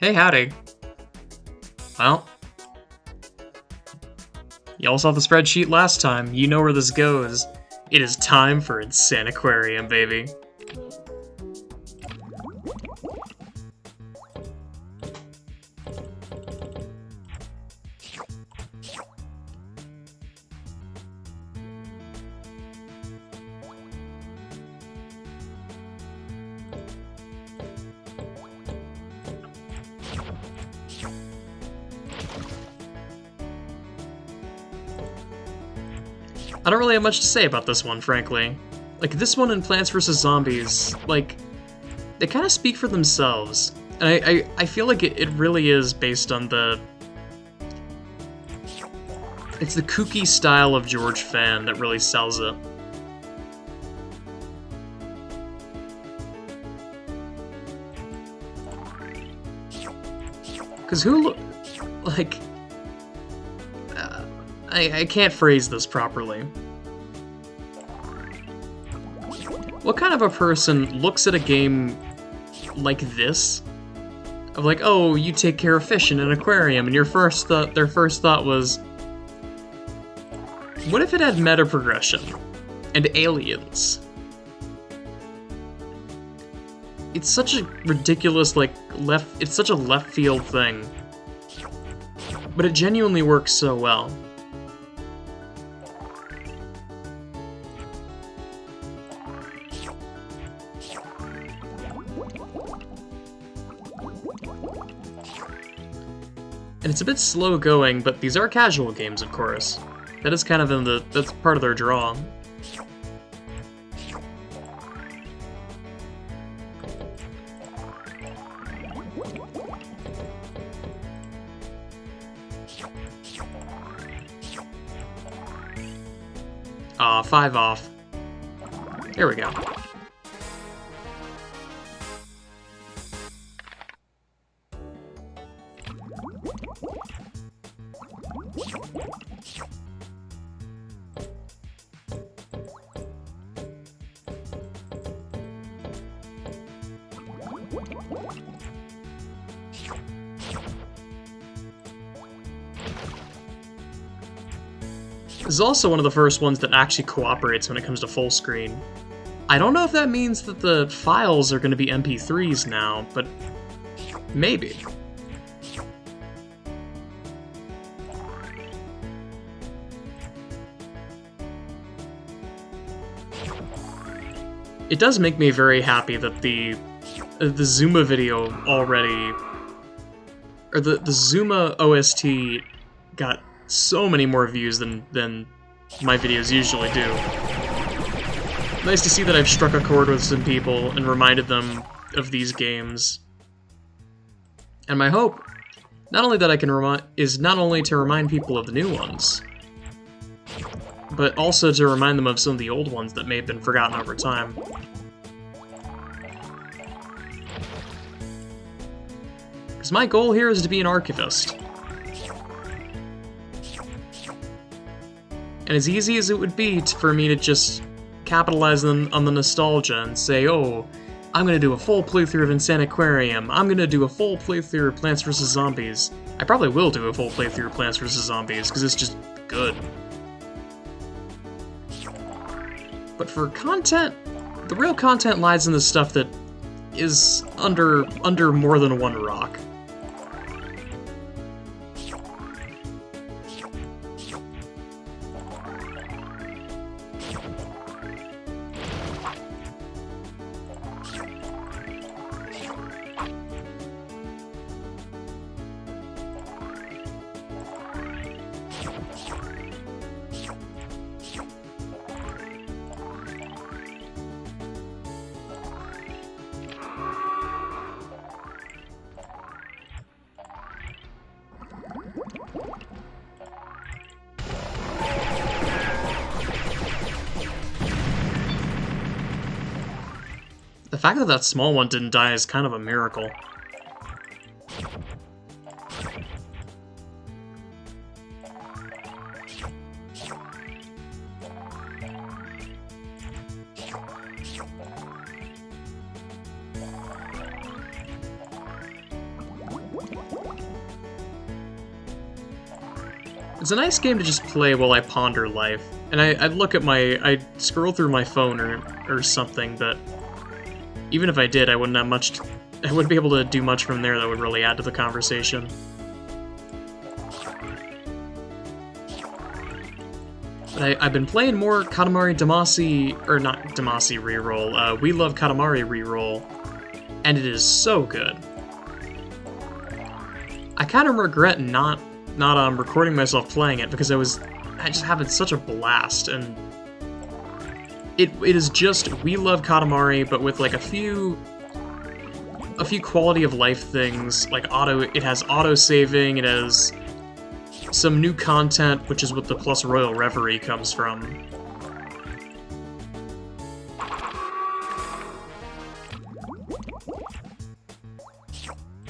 Hey, howdy. Well, y'all saw the spreadsheet last time. You know where this goes. It is time for Insaniquarium, baby. I don't really have much to say about this one, frankly. Like, this one and Plants vs. Zombies, like, they kind of speak for themselves. And I feel like it really is based on it's the kooky style of George Fan that really sells it. Because like, I can't phrase this properly. What kind of a person looks at a game like this? Of like, oh, you take care of fish in an aquarium, and their first thought was, what if it had meta progression and aliens? It's such a ridiculous, like, it's such a left field thing. But it genuinely works so well. And it's a bit slow going, but these are casual games, of course. That is kind of that's part of their draw. Aw, 5 off. There we go. This is also one of the first ones that actually cooperates when it comes to full screen. I don't know if that means that the files are going to be MP3s now, but maybe. It does make me very happy that the Zuma video already, or the Zuma OST got so many more views than my videos usually do. Nice to see that I've struck a chord with some people and reminded them of these games. And my hope, not only that I can is not only to remind people of the new ones, but also to remind them of some of the old ones that may have been forgotten over time. Because my goal here is to be an archivist. And as easy as it would be for me to just capitalize on the nostalgia and say, oh, I'm gonna do a full playthrough of Insaniquarium, I'm gonna do a full playthrough of Plants vs. Zombies. I probably will do a full playthrough of Plants vs. Zombies, because it's just good. But for content, the real content lies in the stuff that is under more than one rock. The fact that that small one didn't die is kind of a miracle. It's a nice game to just play while I ponder life. And I'd look at I'd scroll through my phone or something, but even if I did, I wouldn't have much, I wouldn't be able to do much from there that would really add to the conversation. But I've been playing more Katamari Damacy, or not Damacy reroll, We Love Katamari reroll, and it is so good. I kind of regret not recording myself playing it because I just having such a blast, and it is just We Love Katamari, but with like a few quality of life things, like it has auto saving, it has some new content, which is what the Plus Royal Reverie comes from.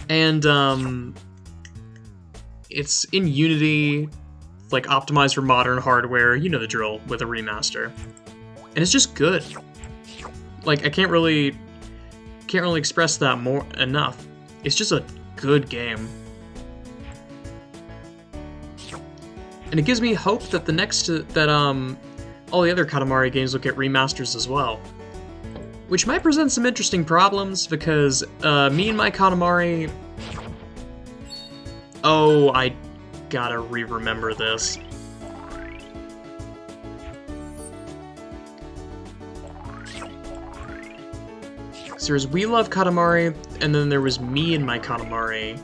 And it's in Unity, like optimized for modern hardware, you know the drill, with a remaster. And it's just good. Like, I can't really express that enough. It's just a good game. And it gives me hope that all the other Katamari games will get remasters as well. Which might present some interesting problems, because me and my Katamari... Oh, I gotta remember this. So there's We Love Katamari, and then there was me and my Katamari.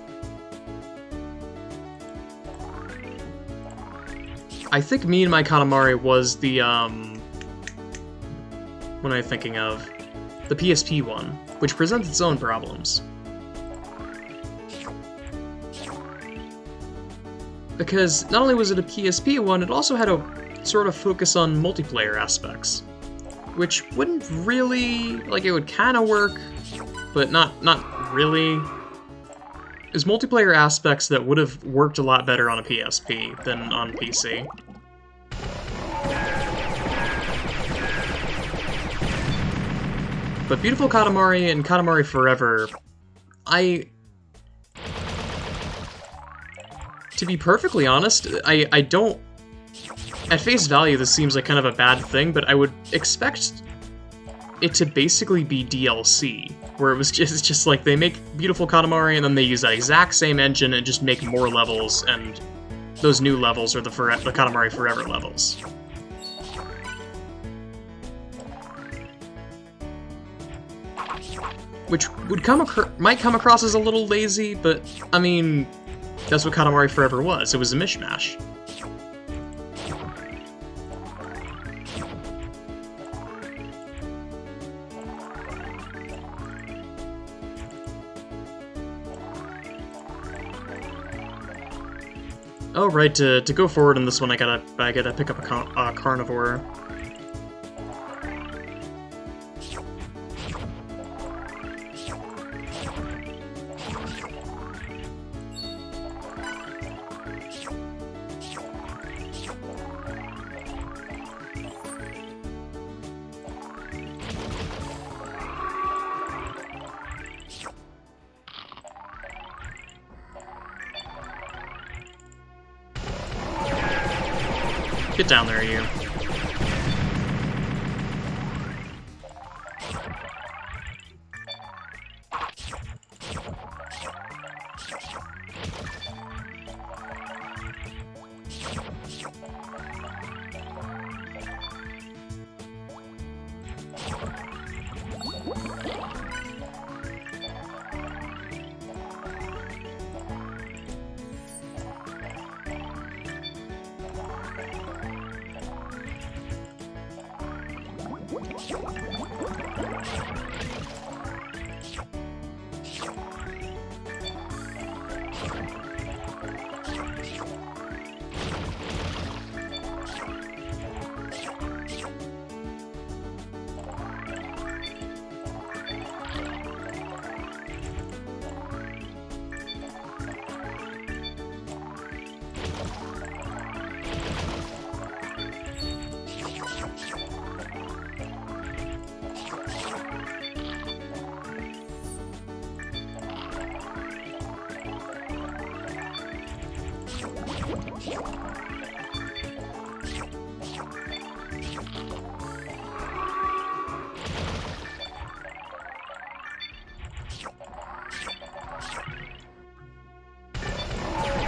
I think me and my Katamari was the, what am I thinking of? The PSP one, which presents its own problems. Because not only was it a PSP one, it also had a sort of focus on multiplayer aspects. Which wouldn't really, like, it would kind of work, but not really. There's multiplayer aspects that would have worked a lot better on a PSP than on PC. But Beautiful Katamari and Katamari Forever, to be perfectly honest, I don't... At face value, this seems like kind of a bad thing, but I would expect it to basically be DLC, where it was just like they make Beautiful Katamari and then they use that exact same engine and just make more levels, and those new levels are the Katamari Forever levels. Which might come across as a little lazy, but I mean, that's what Katamari Forever was. It was a mishmash. Oh, right, to go forward in this one, I gotta pick up a carnivore. Get down there, you.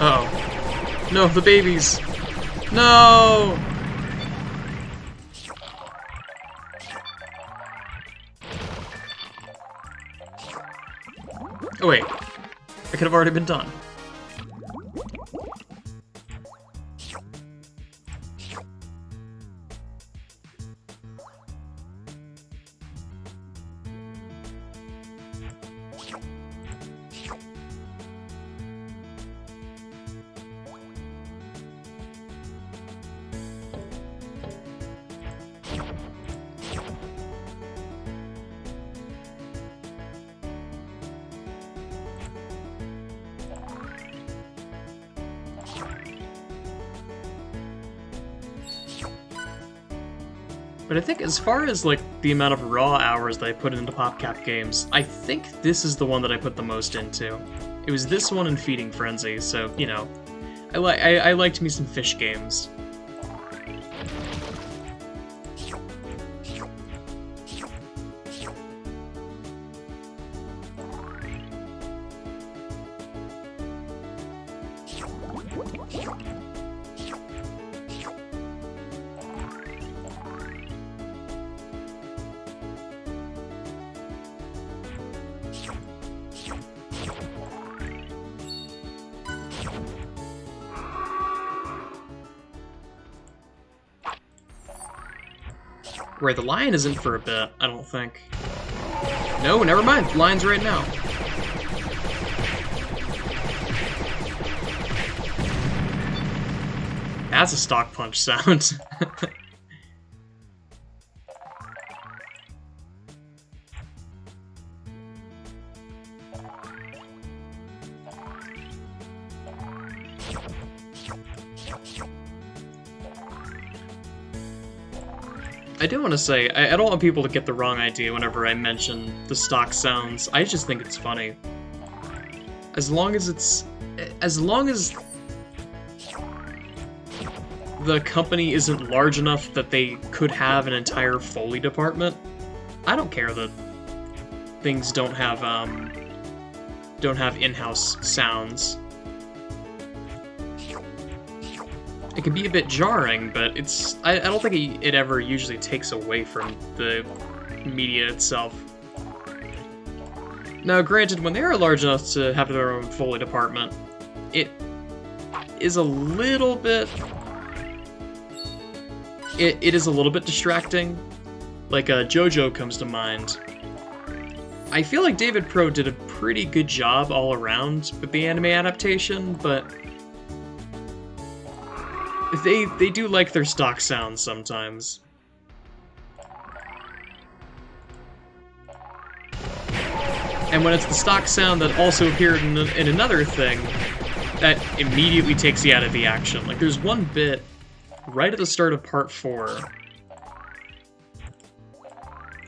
Uh-oh. No, the babies! No! Oh wait, I could have already been done. But I think as far as, like, the amount of raw hours that I put into PopCap games, I think this is the one that I put the most into. It was this one and Feeding Frenzy, so, you know, I liked me some fish games. Right, the lion isn't for a bit, I don't think. No, never mind, the lion's right now. That's a stock punch sound. I do want to say, I don't want people to get the wrong idea whenever I mention the stock sounds. I just think it's funny. As long as the company isn't large enough that they could have an entire Foley department, I don't care that things don't have in-house sounds. It can be a bit jarring, but I don't think it ever usually takes away from the media itself. Now, granted, when they are large enough to have their own Foley department, it is a little bit... It is a little bit distracting. Like, JoJo comes to mind. I feel like David Pro did a pretty good job all around with the anime adaptation, but... They do like their stock sounds sometimes. And when it's the stock sound that also appeared in another thing, that immediately takes you out of the action. Like, there's one bit right at the start of part 4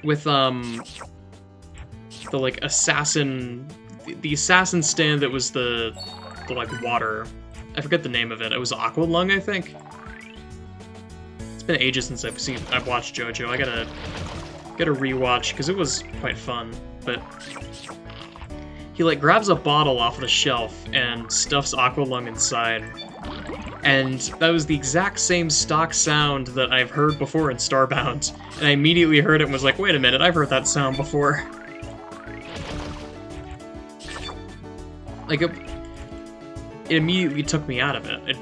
with, the, like, assassin... The assassin stand that was the like, water... I forget the name of it. It was Aqua Lung, I think. It's been ages since I've watched JoJo. I gotta rewatch because it was quite fun. But he like grabs a bottle off the shelf and stuffs Aqua Lung inside, and that was the exact same stock sound that I've heard before in Starbound. And I immediately heard it and was like, "Wait a minute, I've heard that sound before." Like it immediately took me out of it.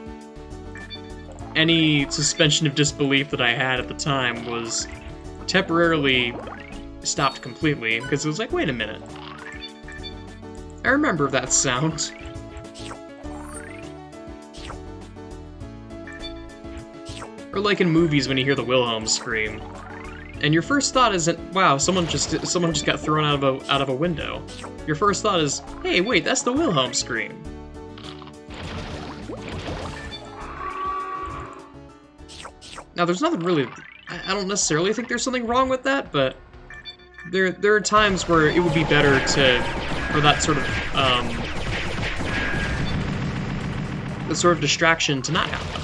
Any suspension of disbelief that I had at the time was temporarily stopped completely, because it was like, wait a minute. I remember that sound. Or like in movies when you hear the Wilhelm scream, and your first thought isn't, wow, someone just got thrown out of a window. Your first thought is, hey, wait, that's the Wilhelm scream. Now, there's nothing really... I don't necessarily think there's something wrong with that, but there are times where it would be better for that sort of distraction to not happen.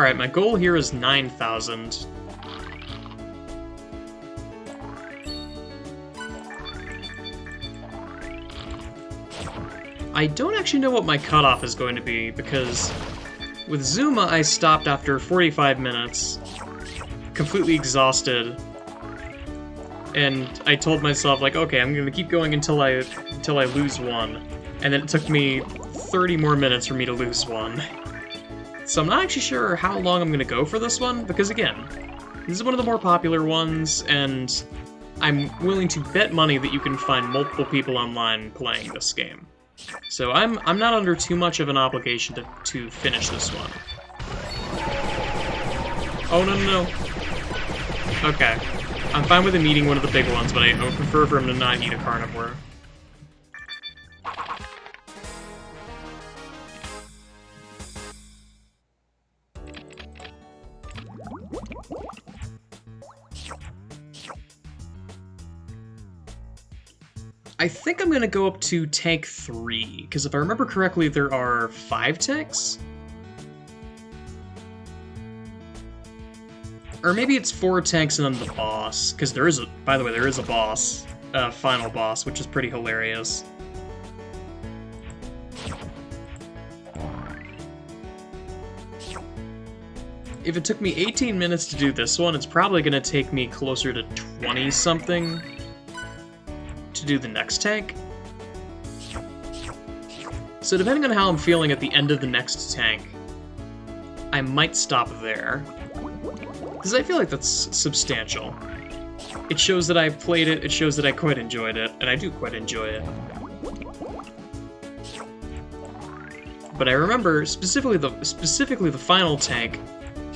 Alright, my goal here is 9,000. I don't actually know what my cutoff is going to be, because with Zuma I stopped after 45 minutes, completely exhausted, and I told myself, like, okay, I'm gonna keep going until I lose one, and then it took me 30 more minutes for me to lose one. So I'm not actually sure how long I'm gonna go for this one, because again, this is one of the more popular ones, and I'm willing to bet money that you can find multiple people online playing this game. So I'm not under too much of an obligation to finish this one. Oh, no. Okay. I'm fine with him eating one of the big ones, but I would prefer for him to not eat a carnivore. I think I'm gonna go up to tank 3, because if I remember correctly, there are 5 tanks? Or maybe it's 4 tanks and then the boss, because there is a, by the way, there is a boss, final boss, which is pretty hilarious. If it took me 18 minutes to do this one, it's probably gonna take me closer to 20-something to do the next tank. So depending on how I'm feeling at the end of the next tank, I might stop there. Because I feel like that's substantial. It shows that I played it, it shows that I quite enjoyed it, and I do quite enjoy it. But I remember, specifically the final tank,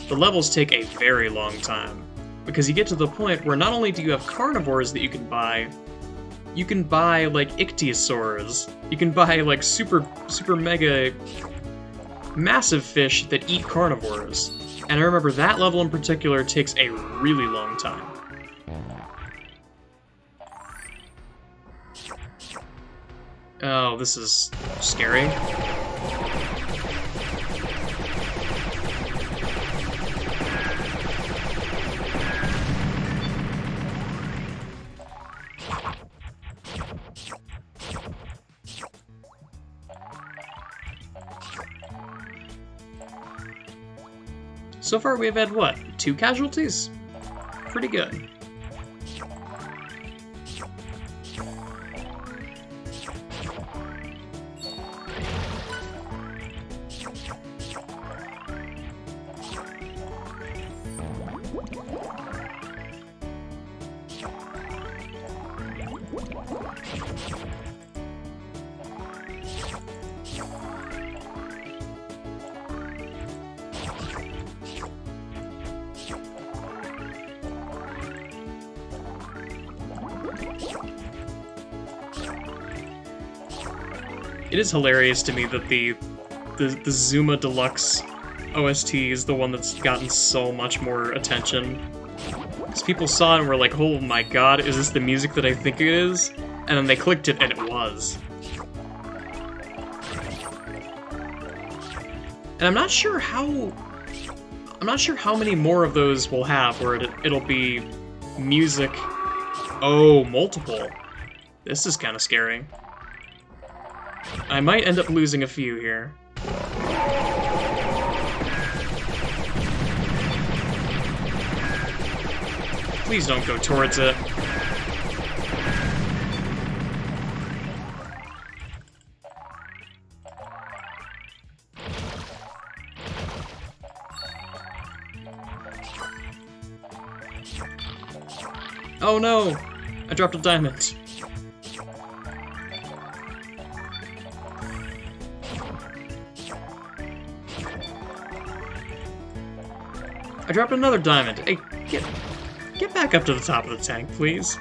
the levels take a very long time. Because you get to the point where not only do you have carnivores that you can buy, like ichthyosaurs. You can buy like super mega massive fish that eat carnivores. And I remember that level in particular takes a really long time. Oh, this is scary. So far we've had, what, 2 casualties? Pretty good. It is hilarious to me that the Zuma Deluxe OST is the one that's gotten so much more attention. Because people saw it and were like, oh my god, is this the music that I think it is? And then they clicked it and it was. And I'm not sure how many more of those we'll have where it'll be music. Oh, multiple. This is kind of scary. I might end up losing a few here. Please don't go towards it. Oh no! I dropped a diamond. I dropped another diamond. Hey, get back up to the top of the tank, please.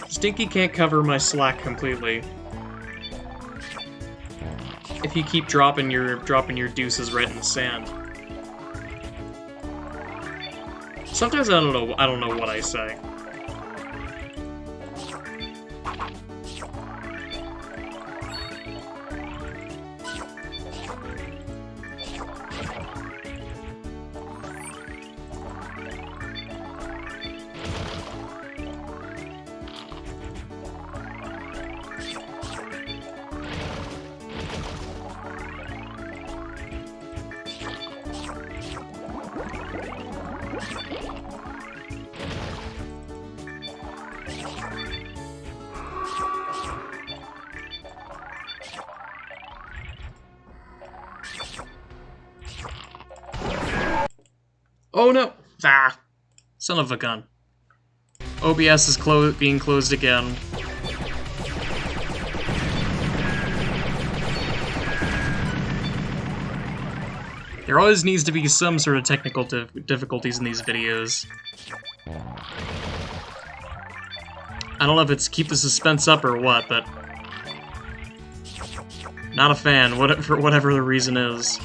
Stinky can't cover my slack completely. If you keep dropping your deuces right in the sand. Sometimes I don't know what I say. Oh no! Ah! Son of a gun. OBS is being closed again. There always needs to be some sort of technical difficulties in these videos. I don't know if it's keep the suspense up or what, but... not a fan, for whatever the reason is.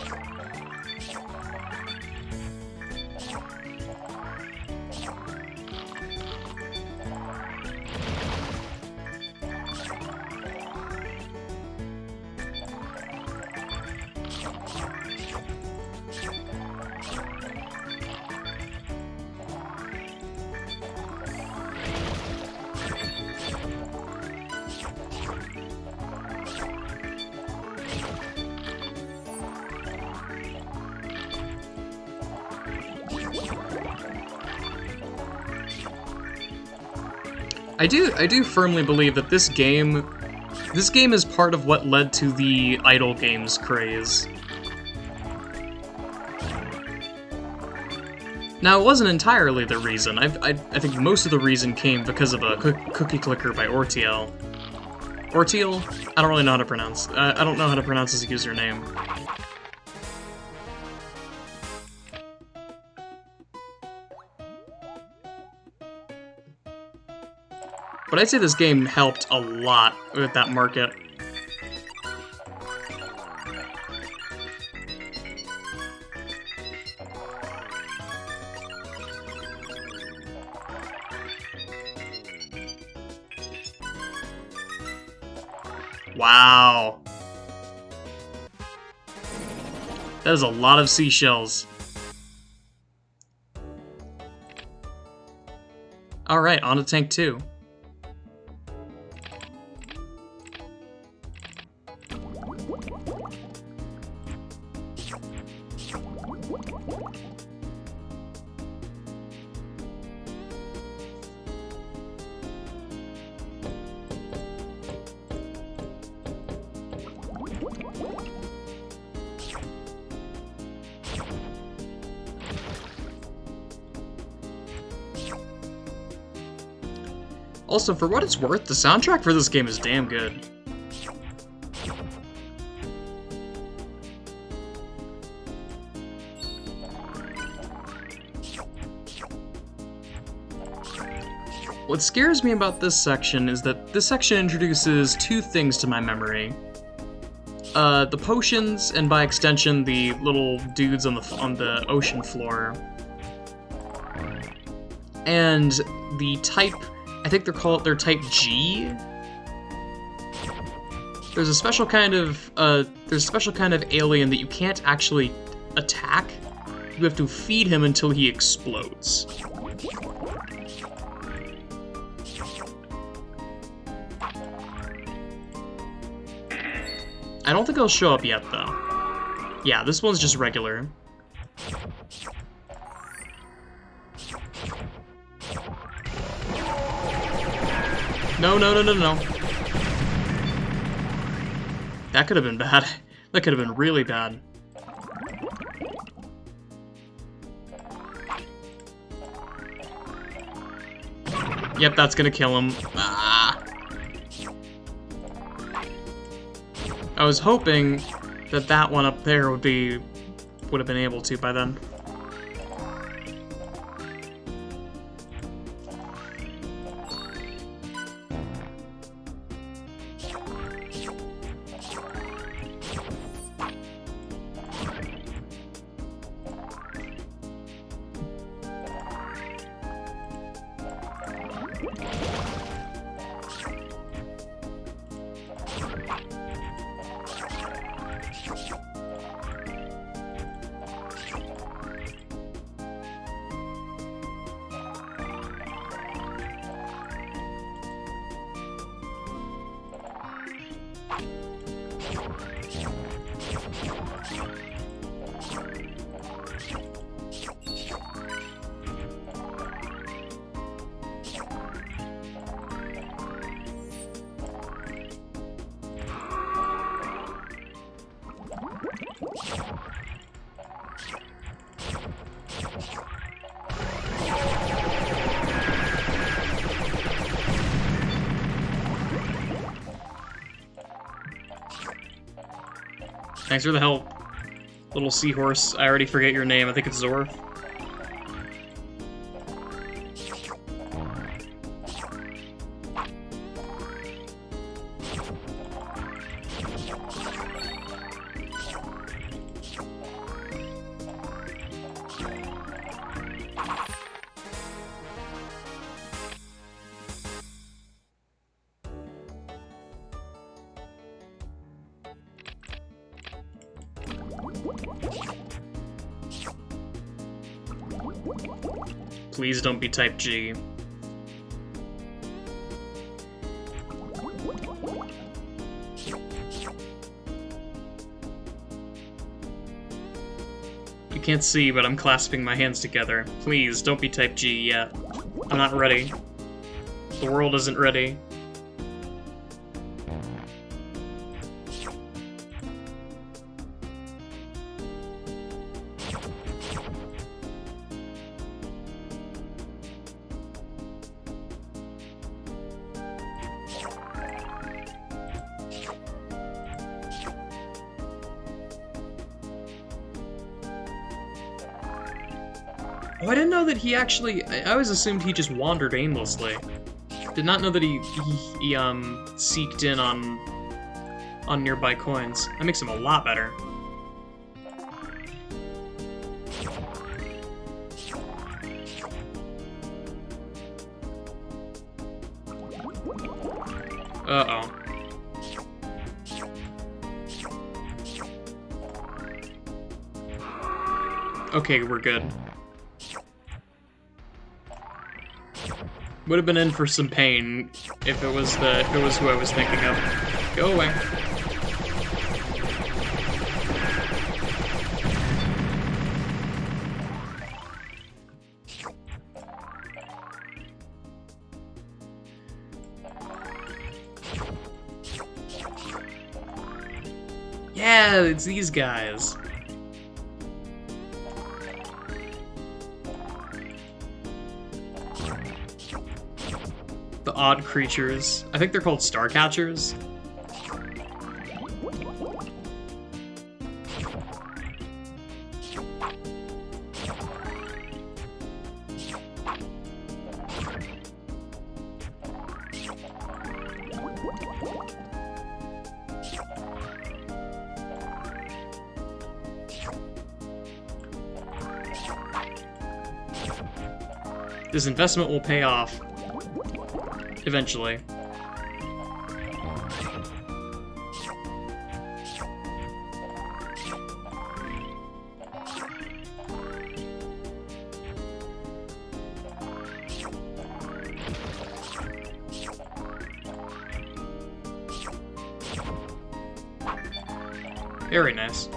I do firmly believe that this game is part of what led to the idle games craze. Now, it wasn't entirely the reason. I think most of the reason came because of a cookie clicker by Ortiel. Ortiel? I don't really know how to pronounce. I don't know how to pronounce his username. But I'd say this game helped a lot with that market. Wow. That is a lot of seashells. Alright, on to Tank 2. Also, for what it's worth, the soundtrack for this game is damn good. What scares me about this section is that this section introduces two things to my memory. The potions, and by extension, the little dudes on the ocean floor. And the type... I think they're type G. There's a special kind of alien that you can't actually attack. You have to feed him until he explodes. I don't think he'll show up yet, though. Yeah, this one's just regular. No. That could have been bad. That could have been really bad. Yep, that's gonna kill him. Ah. I was hoping that one up there would have been able to by then. Thanks for the help. Little seahorse. I already forget your name. I think it's Zorf. Please don't be type G. You can't see, but I'm clasping my hands together. Please, don't be type G yet. I'm not ready. The world isn't ready. Oh, I didn't know that he actually... I always assumed he just wandered aimlessly. Did not know that he seeked in on nearby coins. That makes him a lot better. Uh-oh. Okay, we're good. Would have been in for some pain if it was who I was thinking of. Go away. Yeah, it's these guys. The odd creatures. I think they're called starcatchers. This investment will pay off. Eventually. Very nice.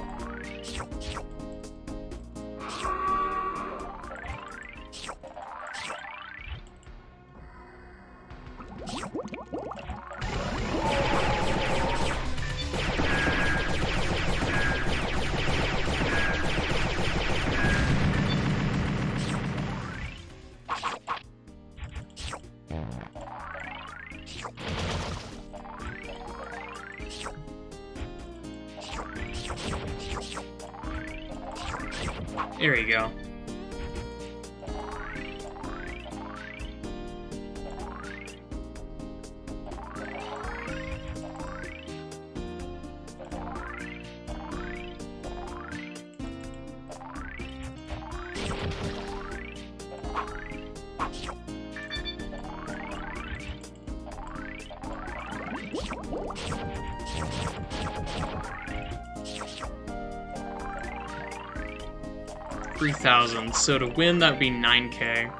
There you go. $3,000. So to win, that would be $9K.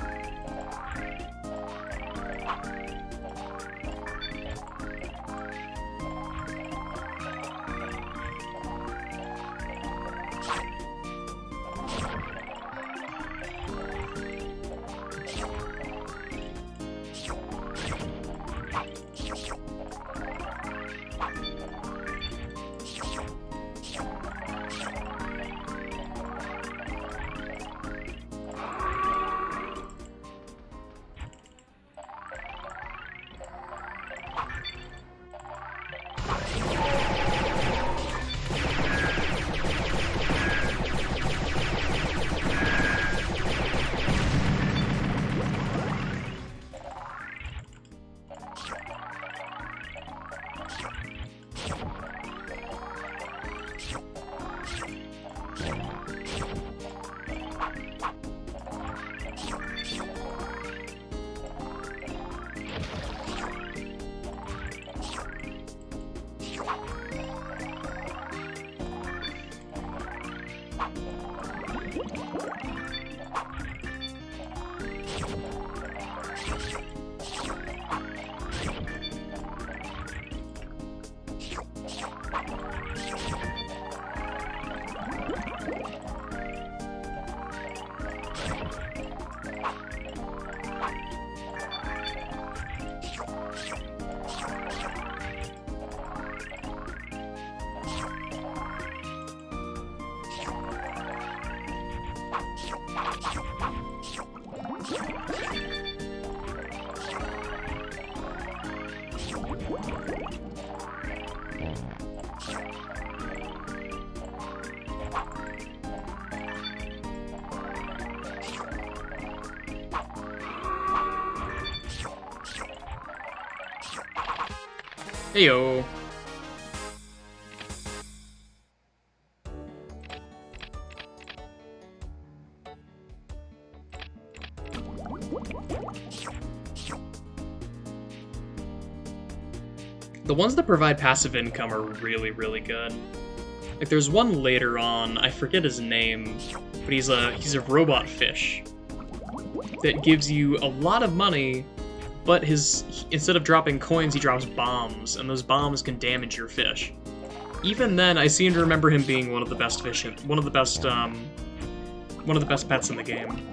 Heyo. The ones that provide passive income are really, really good. Like, there's one later on, I forget his name, but he's a robot fish that gives you a lot of money, but instead of dropping coins, he drops bombs, and those bombs can damage your fish. Even then, I seem to remember him being one of the best fish, one of the best pets in the game.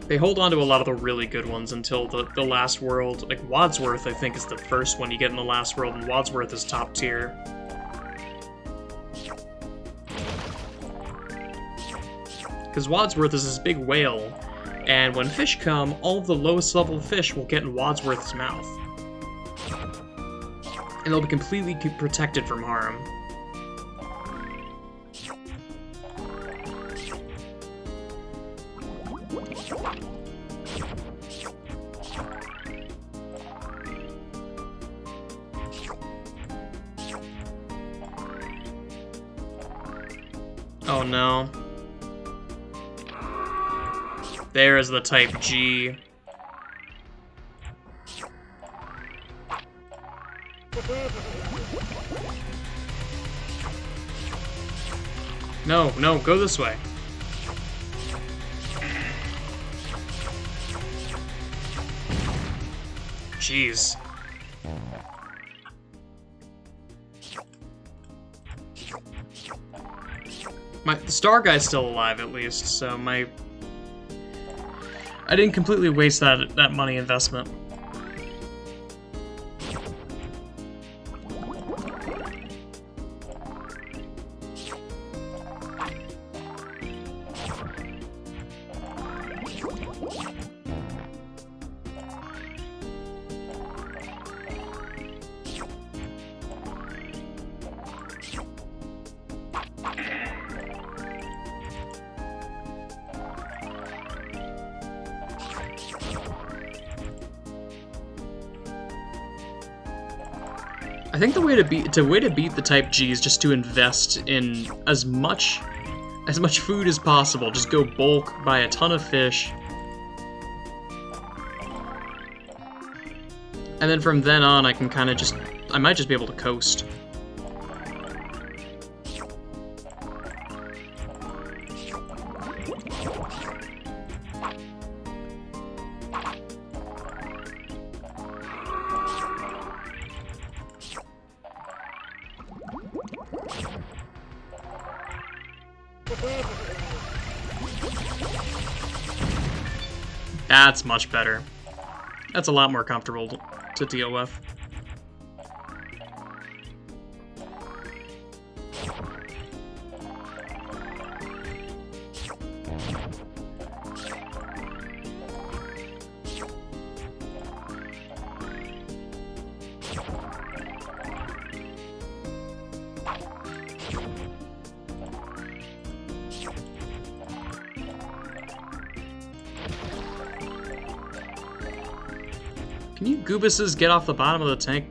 They hold on to a lot of the really good ones until the last world. Like, Wadsworth, I think, is the first one you get in the last world, and Wadsworth is top tier. Because Wadsworth is this big whale, and when fish come, all of the lowest level fish will get in Wadsworth's mouth. And they'll be completely protected from harm. Oh no. There is the type G. No, no, go this way. Jeez. The star guy's still alive, at least, so I didn't completely waste that money investment. I think the way to beat the type G is just to invest in as much food as possible. Just go bulk, buy a ton of fish. And then from then on I can I might just be able to coast. That's much better. That's a lot more comfortable to deal with. Can you goobuses get off the bottom of the tank?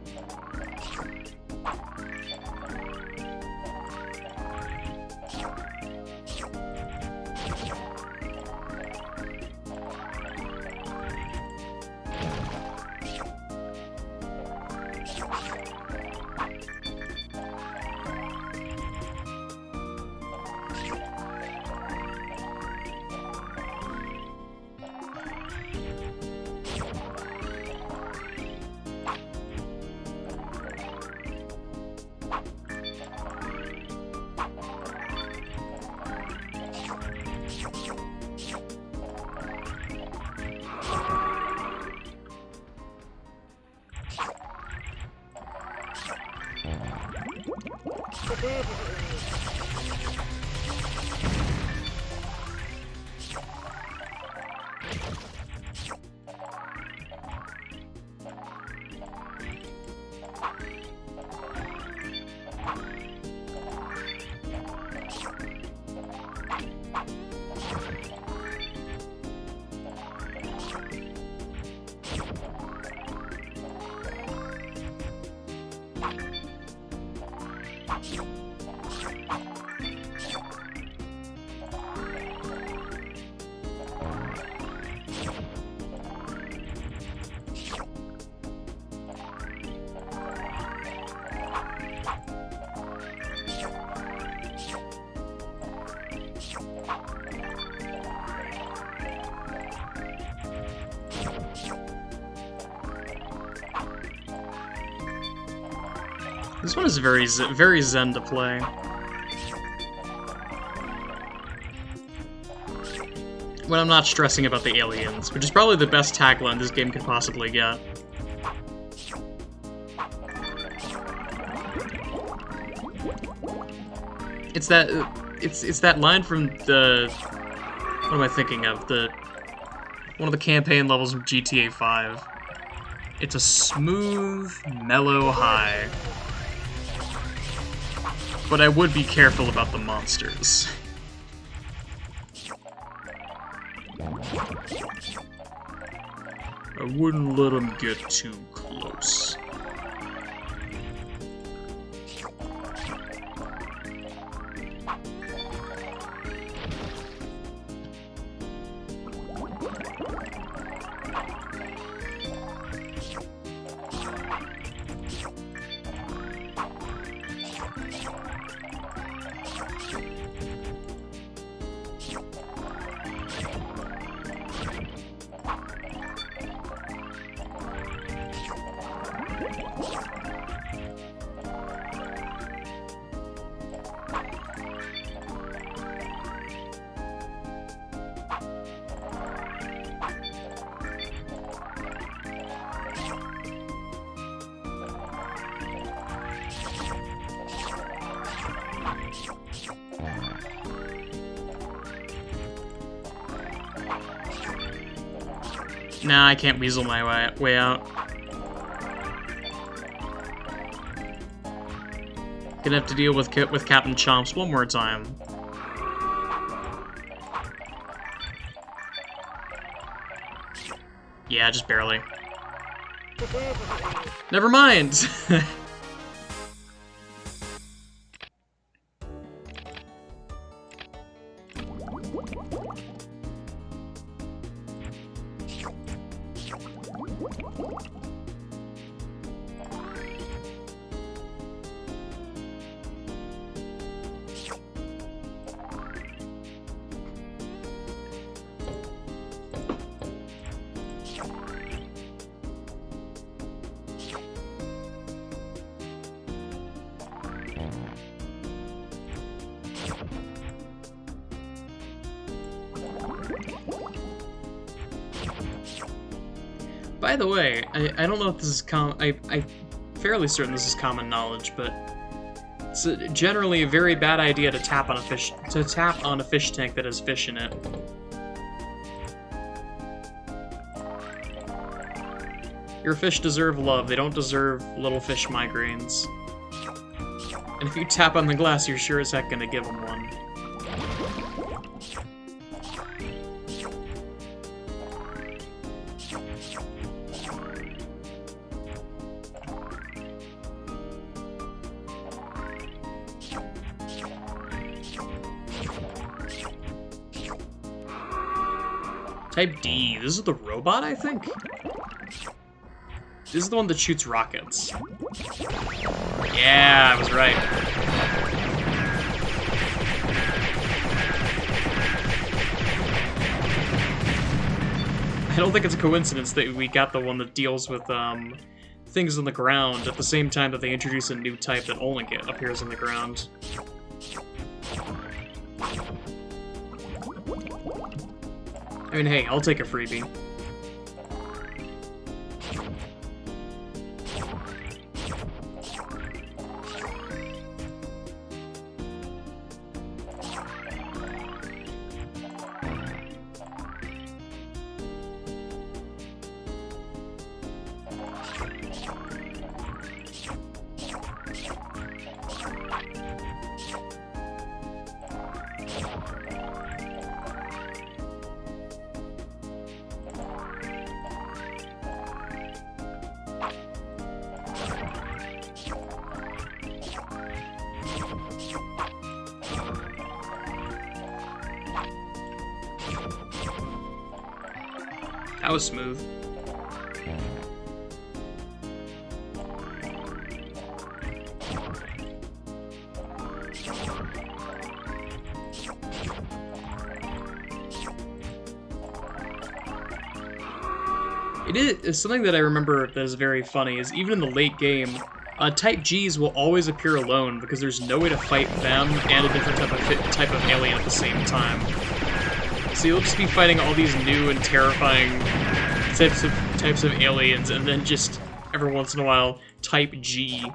This one is very zen to play. When I'm not stressing about the aliens, which is probably the best tagline this game could possibly get. It's that line from the... What am I thinking of? One of the campaign levels of GTA 5. It's a smooth, mellow high. But I would be careful about the monsters. I wouldn't let them get too close. Nah, I can't weasel my way out. Gonna have to deal with Captain Chomps one more time. Yeah, just barely. Never mind! By the way, I don't know if this is I'm fairly certain this is common knowledge, but it's generally a very bad idea to tap on a fish tank that has fish in it. Your fish deserve love, they don't deserve little fish migraines. And if you tap on the glass, you're sure as heck gonna give them one. Type D. This is the robot, I think? This is the one that shoots rockets. Yeah, I was right. I don't think it's a coincidence that we got the one that deals with things on the ground at the same time that they introduce a new type that only appears on the ground. I mean, hey, I'll take a freebie. That was smooth. It's something that I remember that is very funny is even in the late game, Type Gs will always appear alone because there's no way to fight them and a different type of alien at the same time. So you'll just be fighting all these new and terrifying types of aliens, and then just every once in a while, Type G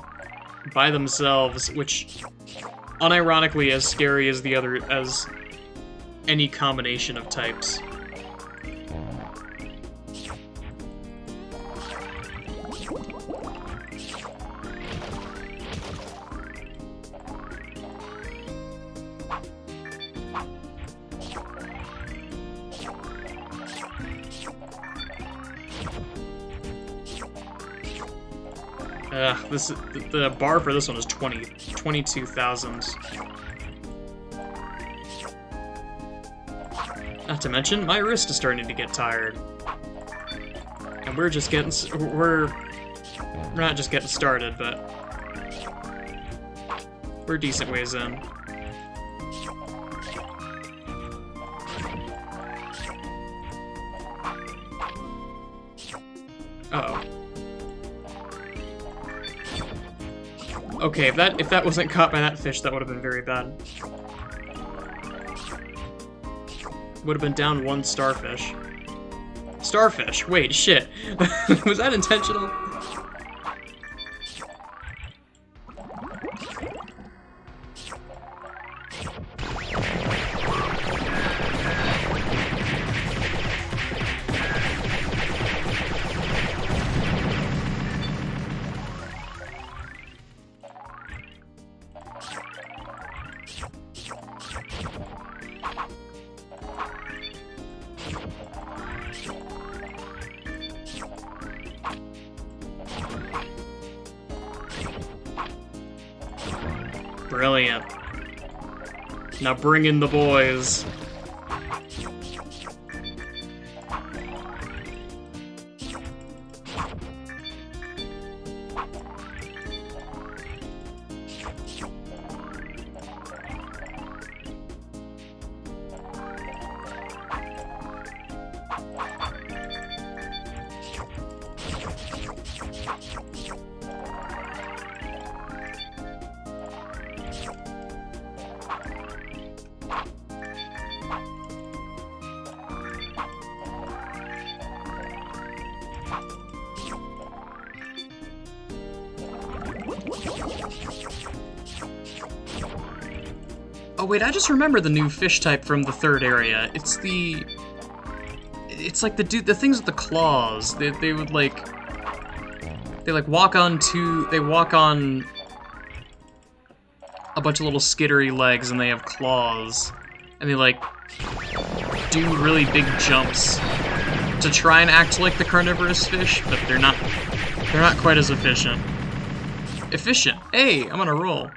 by themselves, which unironically as scary as as any combination of types. The bar for this one is 22,000. Not to mention, my wrist is starting to get tired. And we're not just getting started, but we're decent ways in. Uh-oh. Okay, if that wasn't caught by that fish, that would have been very bad. Would have been down one starfish. Starfish! Wait, shit. Was that intentional? Brilliant. Now bring in the boys. Oh wait, I just remember the new fish type from the third area. It's like the things with the claws. They would like walk on a bunch of little skittery legs and they have claws. And they like do really big jumps to try and act like the carnivorous fish, but they're not quite as efficient. Efficient. Hey, I'm on a roll.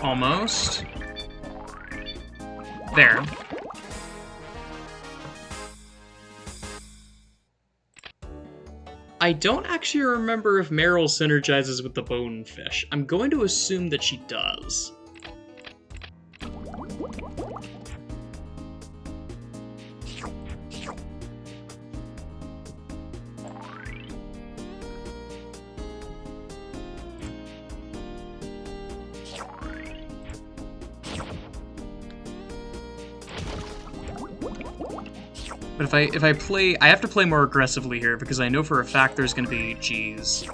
Almost. There. I don't actually remember if Meryl synergizes with the bonefish. I'm going to assume that she does. But if I play, I have to play more aggressively here because I know for a fact there's going to be G's.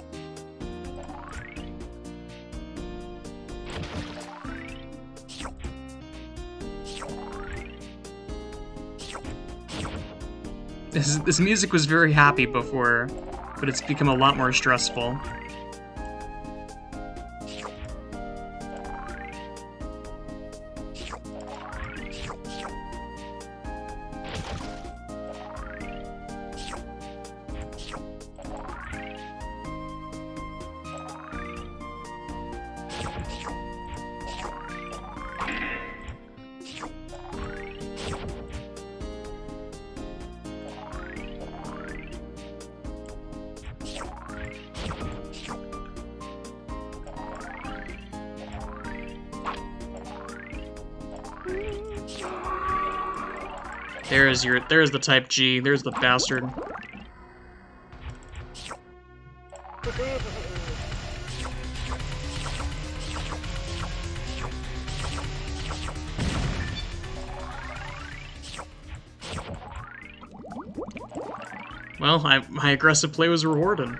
This music was very happy before, but it's become a lot more stressful. There's the type G, there's the bastard. Well, my aggressive play was rewarded.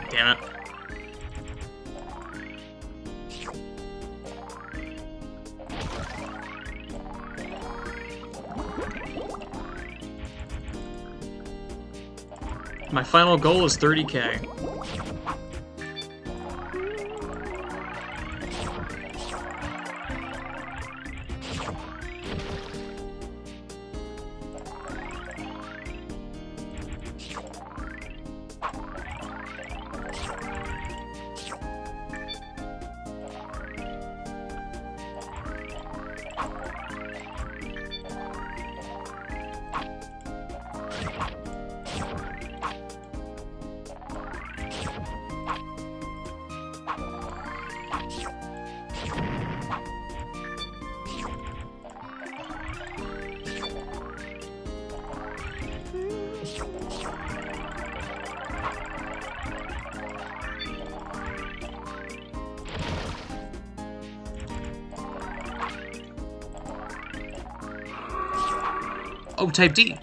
Damn it. My final goal is 30K. Oh, type D.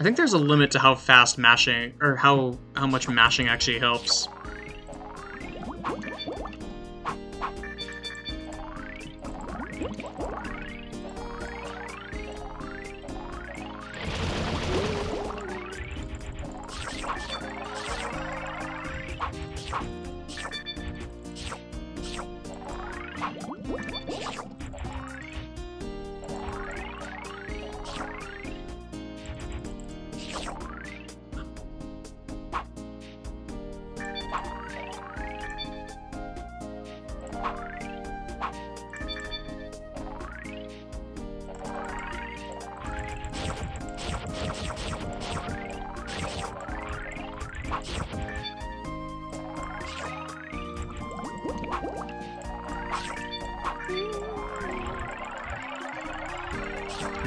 I think there's a limit to how fast mashing, or how much mashing actually helps.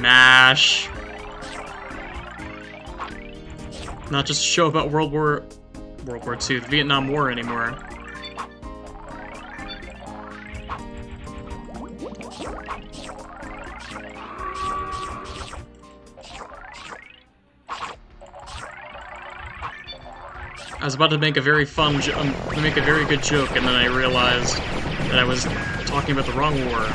Mash. Not just a show about World War II, the Vietnam War anymore. I was about to make a very fun, make a very good joke, and then I realized that I was talking about the wrong war.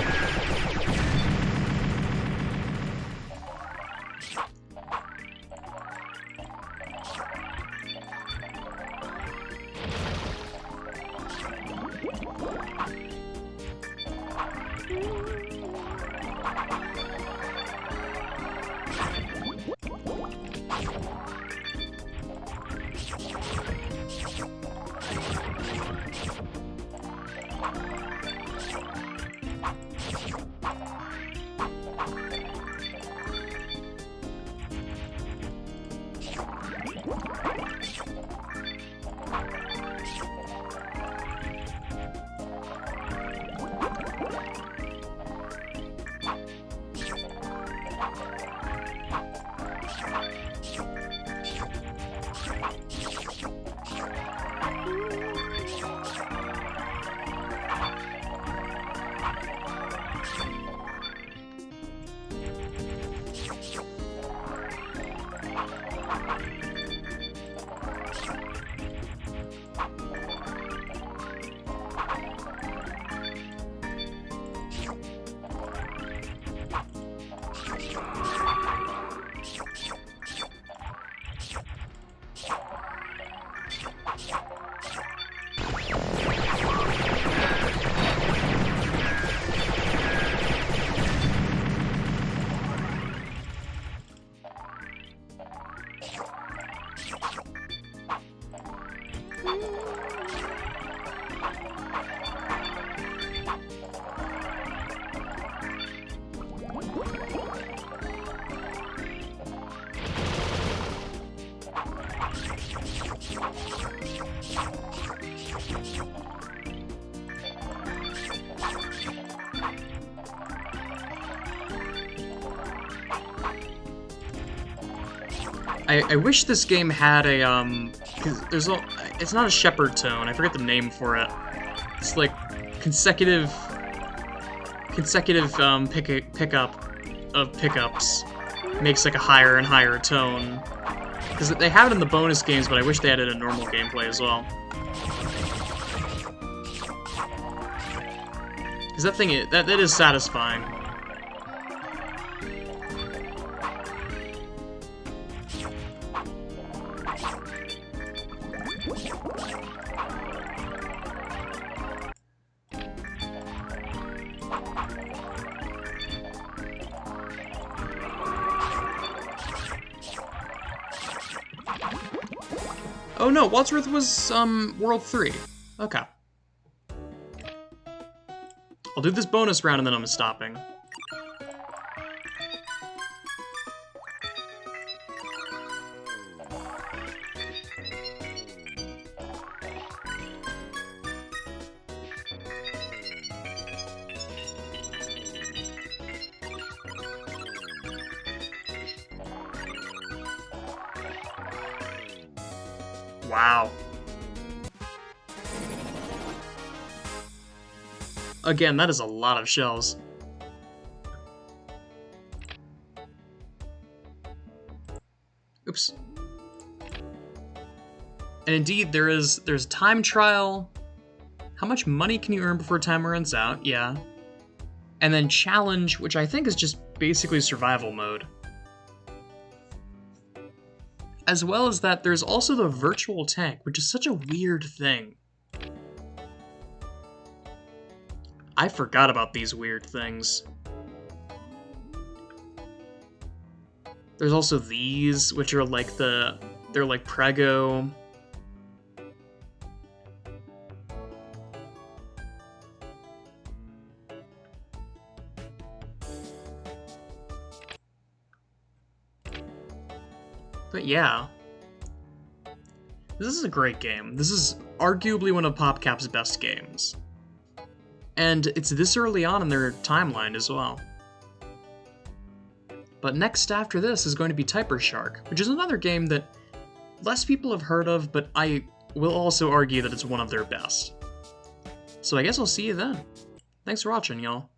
I wish this game had a, 'cause it's not a shepherd tone, I forget the name for it. It's like consecutive, pickup of pickups makes like a higher and higher tone. Because they have it in the bonus games, but I wish they had it in normal gameplay as well. Because that thing, that is satisfying. Oh no, Wadsworth was, World 3. Okay. I'll do this bonus round and then I'm stopping. Wow. Again, that is a lot of shells. Oops. And indeed, there's time trial. How much money can you earn before time runs out? Yeah. And then challenge, which I think is just basically survival mode. As well as that, there's also the virtual tank, which is such a weird thing. I forgot about these weird things. There's also these, which are like they're like Prego. But yeah, this is a great game. This is arguably one of PopCap's best games. And it's this early on in their timeline as well. But next after this is going to be Typer Shark, which is another game that less people have heard of, but I will also argue that it's one of their best. So I guess I'll see you then. Thanks for watching, y'all.